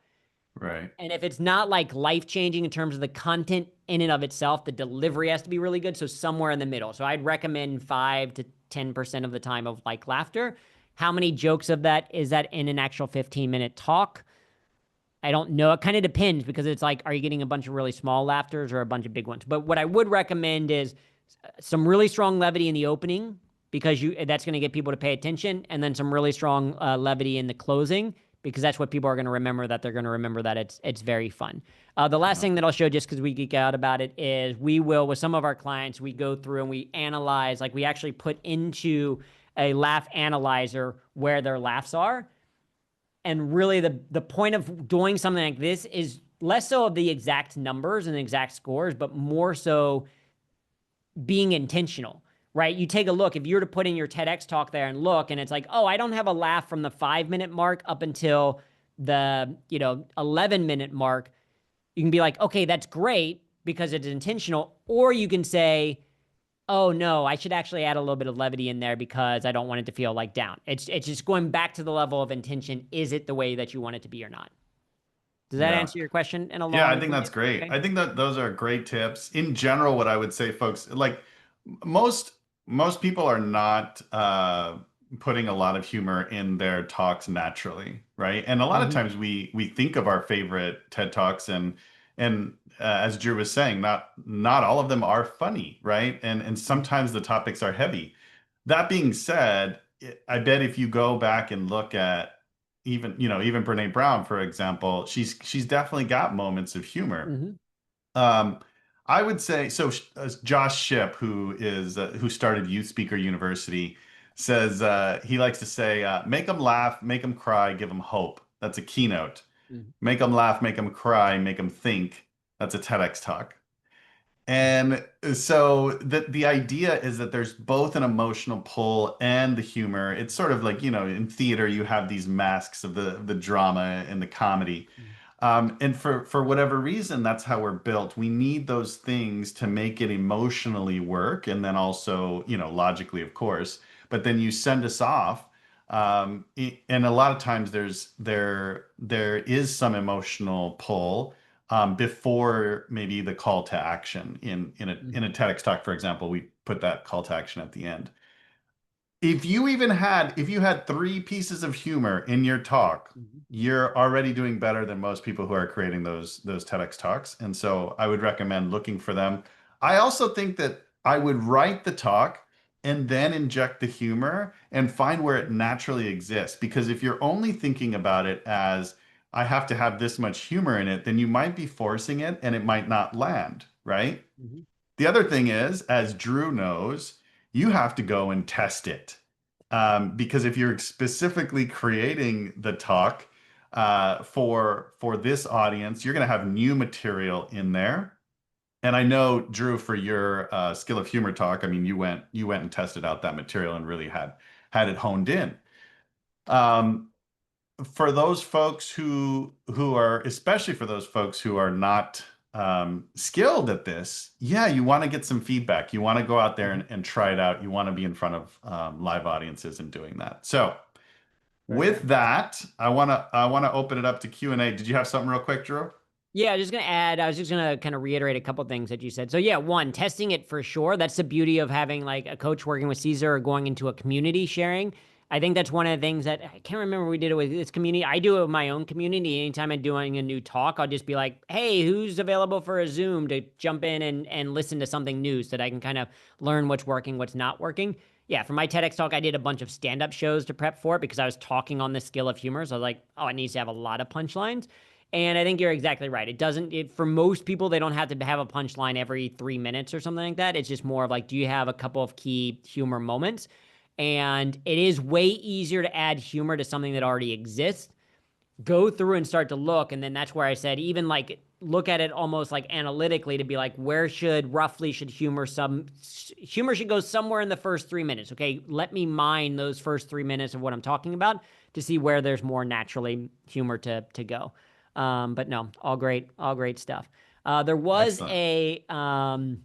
Right. And if it's not like life changing in terms of the content in and of itself, the delivery has to be really good. So somewhere in the middle. So I'd recommend 5 to 10% of the time of like laughter. How many jokes of that is that in an actual 15-minute talk? I don't know. It kind of depends because it's like, are you getting a bunch of really small laughters or a bunch of big ones? But what I would recommend is some really strong levity in the opening because that's going to get people to pay attention, and then some really strong levity in the closing because that's what people are going to remember. That they're going to remember that it's very fun. The last thing that I'll show, just because we geek out about it, is we will with some of our clients we go through and we analyze, like we actually put into a laugh analyzer where their laughs are. And really the point of doing something like this is less so of the exact numbers and the exact scores, but more so being intentional, right? You take a look, if you were to put in your TEDx talk there and look, and it's like, oh, I don't have a laugh from the 5-minute mark up until the 11-minute mark, you can be like, okay, that's great because it's intentional. Or you can say, oh no, I should actually add a little bit of levity in there because I don't want it to feel like down. It's just going back to the level of intention. Is it the way that you want it to be or not? Does that answer your question in a long Yeah, I think that's great. Okay. I think that those are great tips. In general, what I would say, folks, like most people are not putting a lot of humor in their talks naturally, right? And a lot of times we think of our favorite TED Talks and as Drew was saying, not all of them are funny, right? And sometimes the topics are heavy. That being said, I bet if you go back and look at even Brene Brown, for example, she's definitely got moments of humor. I would say so. Josh Shipp, who started Youth Speaker University, says he likes to say, "Make them laugh, make them cry, give them hope." That's a keynote. Make them laugh, make them cry, make them think. That's a TEDx talk. And so the idea is that there's both an emotional pull and the humor. It's sort of like, in theater, you have these masks of the drama and the comedy. And for whatever reason, that's how we're built. We need those things to make it emotionally work. And then also, logically, of course, but then you send us off. And a lot of times there is some emotional pull before maybe the call to action in a TEDx talk, for example, we put that call to action at the end. If you had 3 pieces of humor in your talk, you're already doing better than most people who are creating those TEDx talks. And so I would recommend looking for them. I also think that I would write the talk and then inject the humor and find where it naturally exists. Because if you're only thinking about it as I have to have this much humor in it, then you might be forcing it and it might not land, right? The other thing is, as Drew knows, you have to go and test it. Because if you're specifically creating the talk for this audience, you're going to have new material in there. And I know, Drew, for your skill of humor talk, I mean, you went and tested out that material and really had it honed in. Um, for those folks who are, especially for those folks who are not skilled at this, yeah, you want to get some feedback. You want to go out there and try it out. You want to be in front of live audiences and doing that. So with that, I want to open it up to Q&A. Did you have something real quick, Drew? Yeah, I was just gonna kind of reiterate a couple things that you said. So yeah, one, testing it for sure. That's the beauty of having like a coach working with Caesar or going into a community sharing. I think that's one of the things that I can't remember we did it with this community. I do it with my own community. Anytime I'm doing a new talk, I'll just be like, hey, who's available for a Zoom to jump in and listen to something new so that I can kind of learn what's working, what's not working. Yeah, for my TEDx talk, I did a bunch of stand-up shows to prep for it because I was talking on the skill of humor. So I was like, oh, it needs to have a lot of punchlines. And I think you're exactly right. It doesn't, for most people, they don't have to have a punchline every 3 minutes or something like that. It's just more of like, do you have a couple of key humor moments? And it is way easier to add humor to something that already exists. Go through and start to look. And then that's where I said, even like, look at it almost like analytically to be like, where should humor should go somewhere in the first 3 minutes. Okay. Let me mine those first 3 minutes of what I'm talking about to see where there's more naturally humor to go. But no, all great stuff. There was Excellent.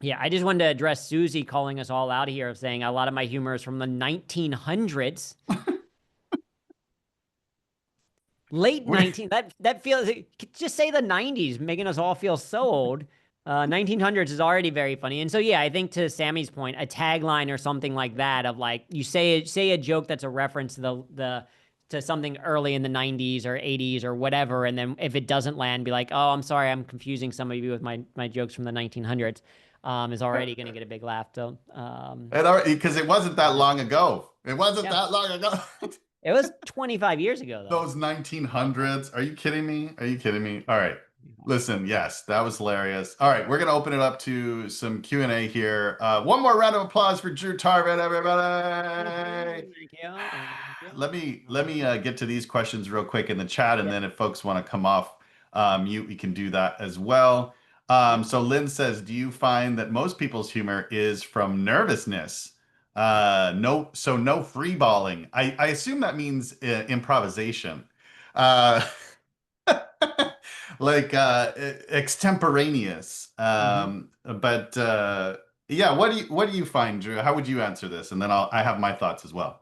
yeah, I just wanted to address Susie calling us all out here of saying a lot of my humor is from the 1900s. Late 19, that feels, just say the 90s, making us all feel so old. 1900s is already very funny. And so, yeah, I think to Sammy's point, a tagline or something like that of like, you say a joke that's a reference to to something early in the 90s or 80s or whatever. And then if it doesn't land, be like, oh, I'm sorry, I'm confusing some of you with my jokes from the 1900s, is already going to get a big laugh. So, Because it wasn't that long ago. It wasn't yeah, that long ago. it was 25 years ago, though. Those 1900s. Are you kidding me? Are you kidding me? All right. Listen, yes, that was hilarious. All right, we're going to open it up to some Q&A here. One more round of applause for Drew Tarvin, everybody. Thank you. Thank you. Let me get to these questions real quick in the chat, and Yep. then if folks want to come off mute, we can do that as well. So Lynn says, do you find that most people's humor is from nervousness? No free balling. I assume that means improvisation. Uh, like extemporaneous. But yeah, what do you find, Drew? How would you answer this? And then I have my thoughts as well.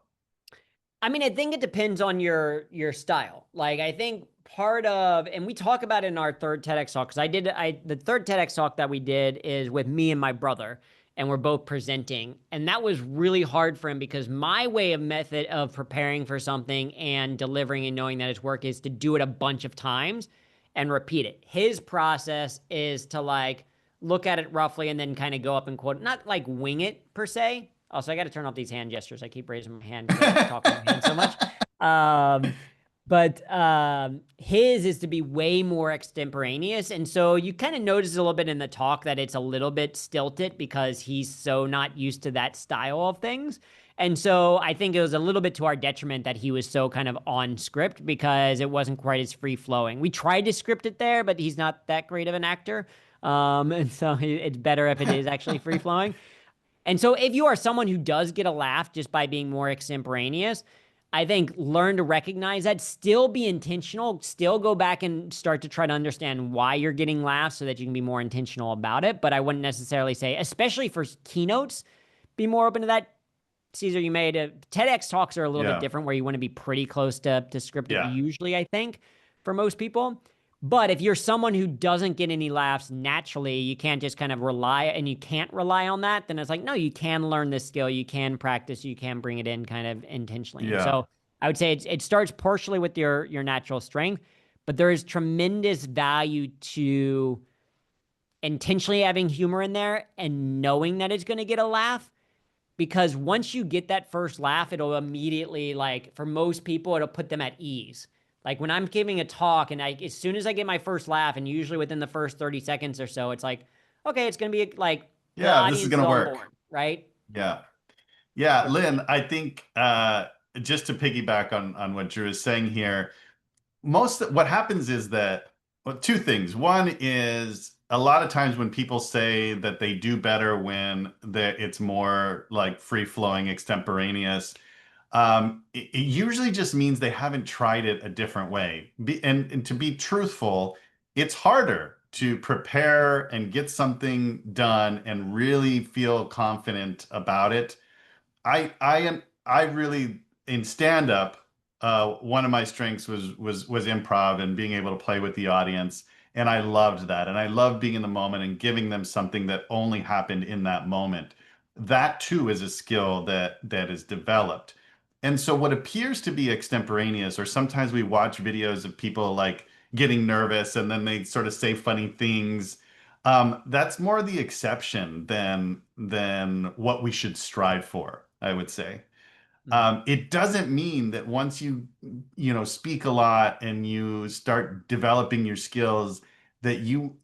I mean, I think it depends on your style. Like, I think part of, and we talk about it in our third TEDx talk, because the third TEDx talk that we did is with me and my brother, and we're both presenting. And that was really hard for him because my method of preparing for something and delivering and knowing that it's work is to do it a bunch of times and repeat it. His process is to like look at it roughly and then kind of go up and quote, not like wing it per se. Also, I got to turn off these hand gestures. I keep raising my hand because I talk with my hand so much. But his is to be way more extemporaneous. And so you kind of notice a little bit in the talk that it's a little bit stilted because he's so not used to that style of things. And so I think it was a little bit to our detriment that he was so kind of on script because it wasn't quite as free flowing. We tried to script it there, but he's not that great of an actor. And so it's better if it is actually free flowing. And so if you are someone who does get a laugh just by being more extemporaneous, I think learn to recognize that, still be intentional, still go back and start to try to understand why you're getting laughs so that you can be more intentional about it. But I wouldn't necessarily say, especially for keynotes, be more open to that. Caesar, you made TEDx talks are a little bit different where you want to be pretty close to scripted usually, I think, for most people. But if you're someone who doesn't get any laughs naturally, you can't just kind of rely, and you can't rely on that, then it's like, no, you can learn this skill, you can practice, you can bring it in kind of intentionally. And so I would say it starts partially with your natural strength, but there is tremendous value to intentionally having humor in there and knowing that it's going to get a laugh. Because once you get that first laugh, it'll immediately, like, for most people, it'll put them at ease. Like when I'm giving a talk and as soon as I get my first laugh, and usually within the first 30 seconds or so, it's like, okay, it's going to be like, the This is audience gonna is on work. board, right? Yeah, Lynn, I think just to piggyback on what Drew is saying here, what happens is that, well, two things. One is a lot of times when people say that they do better when it's more like free flowing, extemporaneous, it usually just means they haven't tried it a different way. And to be truthful, it's harder to prepare and get something done and really feel confident about it. I really in stand up, one of my strengths was improv and being able to play with the audience, and I loved that, and I loved being in the moment and giving them something that only happened in that moment. That too is a skill that is developed. And so what appears to be extemporaneous, or sometimes we watch videos of people like getting nervous and then they sort of say funny things. That's more the exception than what we should strive for, I would say. It doesn't mean that once you speak a lot and you start developing your skills, that you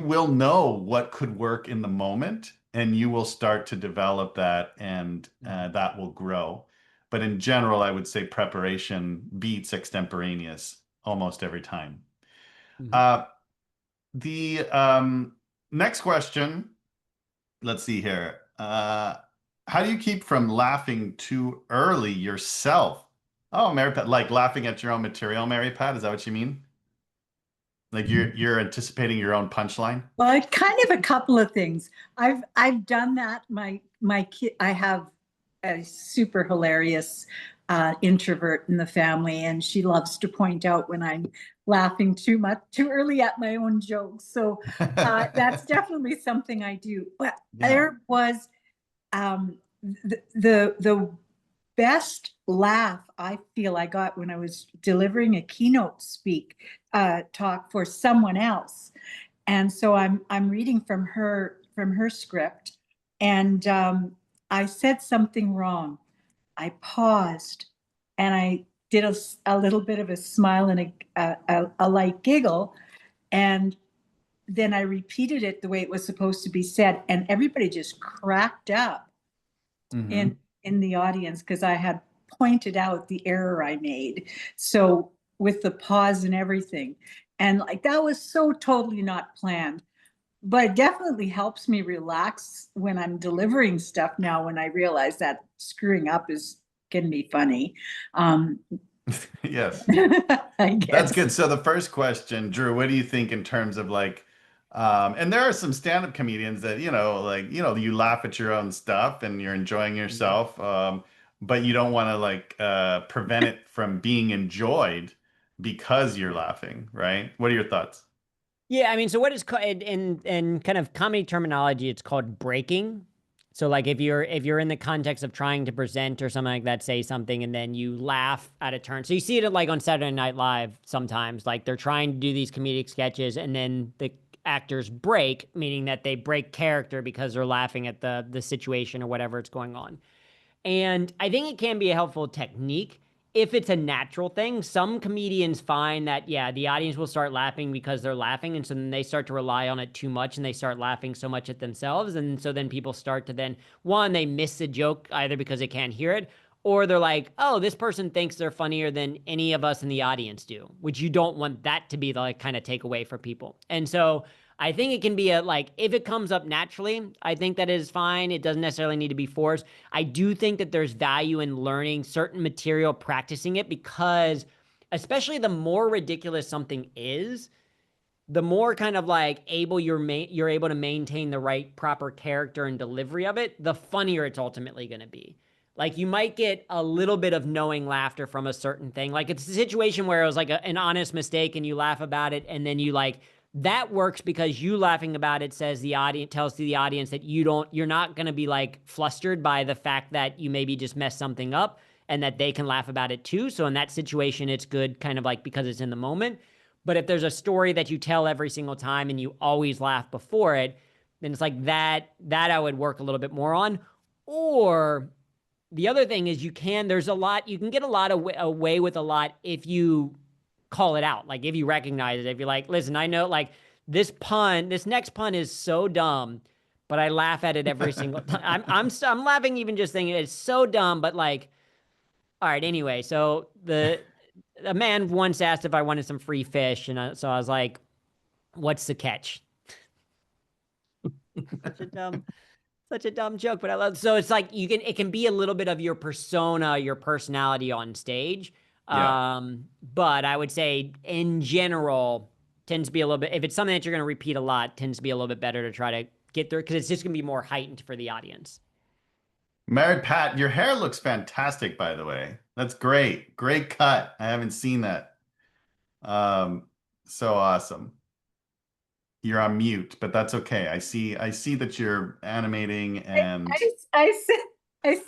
will know what could work in the moment, and you will start to develop that, and that will grow. But in general, I would say preparation beats extemporaneous almost every time. Uh, the next question, let's see here. How do you keep from laughing too early yourself? Oh, Mary Pat, like laughing at your own material, Mary Pat, is that what you mean? Like you're anticipating your own punchline? Well, kind of a couple of things. I've done that. My kid, I have a super hilarious introvert in the family, and she loves to point out when I'm laughing too early at my own jokes. So that's definitely something I do. But Yeah. there was the best laugh I feel I got when I was delivering a keynote talk for someone else. And so I'm reading from her script, and I said something wrong. I paused, and I did a little bit of a smile and a light giggle, and then I repeated it the way it was supposed to be said, and everybody just cracked up in the audience because I had pointed out the error I made. So with the pause and everything, and like that was so totally not planned, but it definitely helps me relax when I'm delivering stuff now, when I realize that screwing up is can be funny. Yes. I guess. That's good. So the first question, Drew, what do you think in terms of like, and there are some stand-up comedians that, you laugh at your own stuff and you're enjoying yourself, but you don't want to like prevent it from being enjoyed because you're laughing, right? What are your thoughts? Yeah, I mean, so what is in kind of comedy terminology, it's called breaking. So like if you're in the context of trying to present or something like that, say something and then you laugh at a turn. So you see it like on Saturday Night Live sometimes, like they're trying to do these comedic sketches and then the actors break, meaning that they break character because they're laughing at the situation or whatever it's going on. And I think it can be a helpful technique if it's a natural thing. Some comedians find that, yeah, the audience will start laughing because they're laughing. And so then they start to rely on it too much and they start laughing so much at themselves. And so then people start to then, one, they miss the joke either because they can't hear it, or they're like, oh, this person thinks they're funnier than any of us in the audience do, which you don't want that to be the like kind of takeaway for people. And so I think it can be if it comes up naturally, I think that is fine. It doesn't necessarily need to be forced. I do think that there's value in learning certain material, practicing it, because especially the more ridiculous something is, the more kind of like you're able to maintain the right proper character and delivery of it, the funnier it's ultimately going to be. Like you might get a little bit of knowing laughter from a certain thing. Like it's a situation where it was like an honest mistake and you laugh about it, and then you like, that works because you laughing about it tells the audience that you're not going to be like flustered by the fact that you maybe just messed something up, and that they can laugh about it too. So in that situation, it's good kind of like because it's in the moment. But if there's a story that you tell every single time and you always laugh before it, then it's like that I would work a little bit more on. Or the other thing is you can get a lot away with a lot if you call it out. Like if you recognize it, if you're like, listen, I know like this next pun is so dumb, but I laugh at it every single time. I'm laughing even just thinking it's so dumb, but like, all right, anyway. So a man once asked if I wanted some free fish, and so I was like, what's the catch? Such a dumb joke, but I love. So it's like it can be a little bit of your persona, your personality on stage. Yeah. But I would say in general tends to be a little bit. If it's something that you're going to repeat a lot, tends to be a little bit better to try to get through because it's just going to be more heightened for the audience. Mary Pat, your hair looks fantastic, by the way. That's great. Great cut. I haven't seen that. Um, so awesome. You're on mute, but that's okay. I see that you're animating and I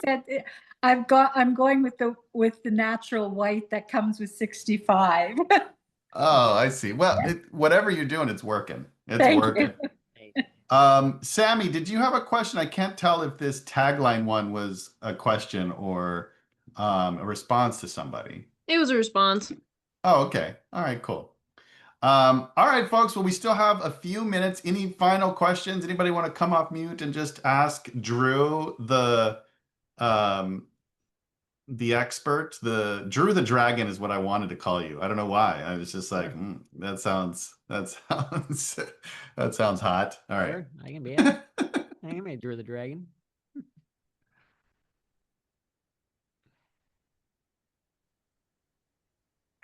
said I'm going with the natural white that comes with 65. oh, I see. Well, whatever you're doing, it's working. It's Thank working. you. Sammy, did you have a question? I can't tell if this tagline one was a question or a response to somebody. It was a response. Oh, okay. All right, cool. All right, folks. Well, we still have a few minutes. Any final questions? Anybody want to come off mute and just ask Drew the expert? The Drew the Dragon is what I wanted to call you. I don't know why. I was just like, that sounds that sounds hot. All right. Sure, I can be it. I can be Drew the Dragon.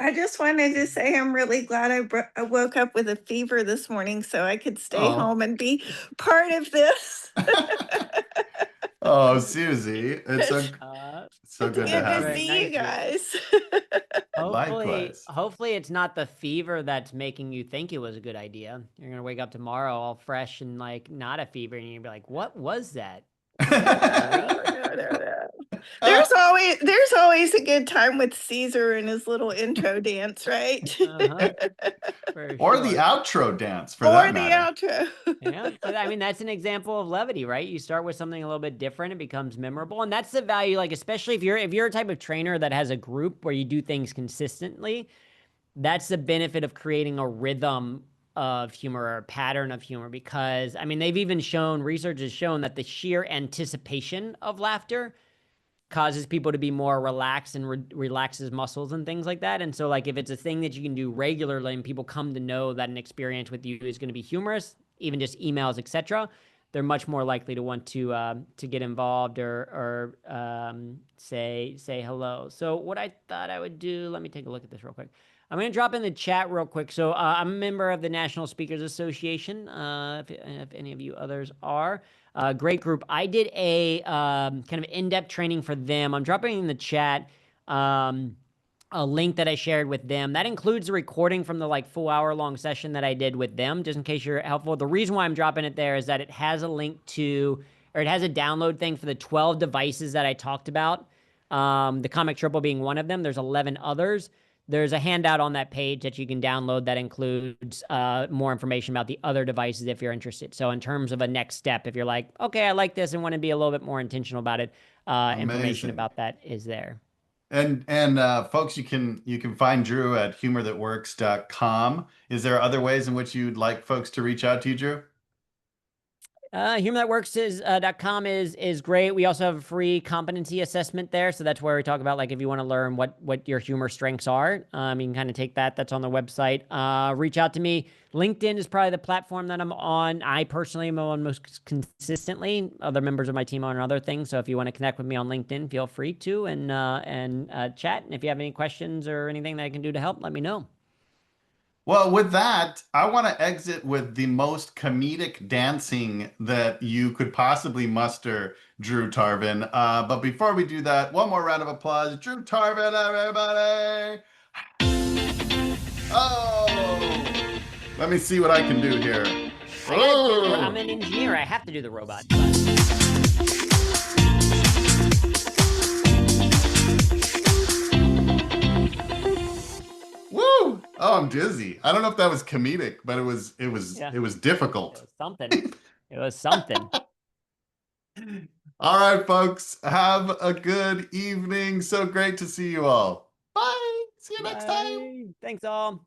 I just wanted to say I'm really glad I woke up with a fever this morning so I could stay Oh. home and be part of this. Oh, Susie, it's so It's good to good have to you. see you guys. Likewise. Hopefully it's not the fever that's making you think it was a good idea. You're gonna wake up tomorrow all fresh and like not a fever, and you're gonna be like, "What was that?" No. There's always a good time with Caesar and his little intro dance, right? For Or the sure. outro dance, for Or that the matter. outro. Yeah, but I mean that's an example of levity, right? You start with something a little bit different, it becomes memorable, and that's the value. Like especially if you're a type of trainer that has a group where you do things consistently, that's the benefit of creating a rhythm of humor or a pattern of humor. Because I mean, they've even shown research has shown that the sheer anticipation of laughter causes people to be more relaxed and relaxes muscles and things like that. And so like if it's a thing that you can do regularly and people come to know that an experience with you is going to be humorous, even just emails, etc., they're much more likely to want to get involved or say hello. So what I thought I would do, let me take a look at this real quick. I'm going to drop in the chat real quick. So I'm a member of the National Speakers Association, if any of you others are. Great group. I did a kind of in-depth training for them. I'm dropping in the chat a link that I shared with them. That includes the recording from the like full hour-long session that I did with them, just in case you're helpful. The reason why I'm dropping it there is that it has a link to, or it has a download thing for the 12 devices that I talked about. The Comic Triple being one of them. There's 11 others. There's a handout on that page that you can download that includes more information about the other devices if you're interested. So in terms of a next step, if you're like, okay, I like this and want to be a little bit more intentional about it, information about that is there. And folks, you can find Drew at humorthatworks.com. Is there other ways in which you'd like folks to reach out to you, Drew? Humorthatworks.com is great. We also have a free competency assessment there. So that's where we talk about like if you want to learn what your humor strengths are, you can kind of take that. That's on the website. Reach out to me. LinkedIn is probably the platform that I'm on. I personally am on most consistently. Other members of my team are on other things. So if you want to connect with me on LinkedIn, feel free to and chat. And if you have any questions or anything that I can do to help, let me know. Well, with that, I want to exit with the most comedic dancing that you could possibly muster, Drew Tarvin. But before we do that, one more round of applause. Drew Tarvin, everybody! Oh! Let me see what I can do here. I'm an engineer. I have to do the robot. Woo! Oh, I'm dizzy. I don't know if that was comedic, but it was difficult. It was something. It was something. All right, folks. Have a good evening. So great to see you all. Bye. See you next time. Thanks all.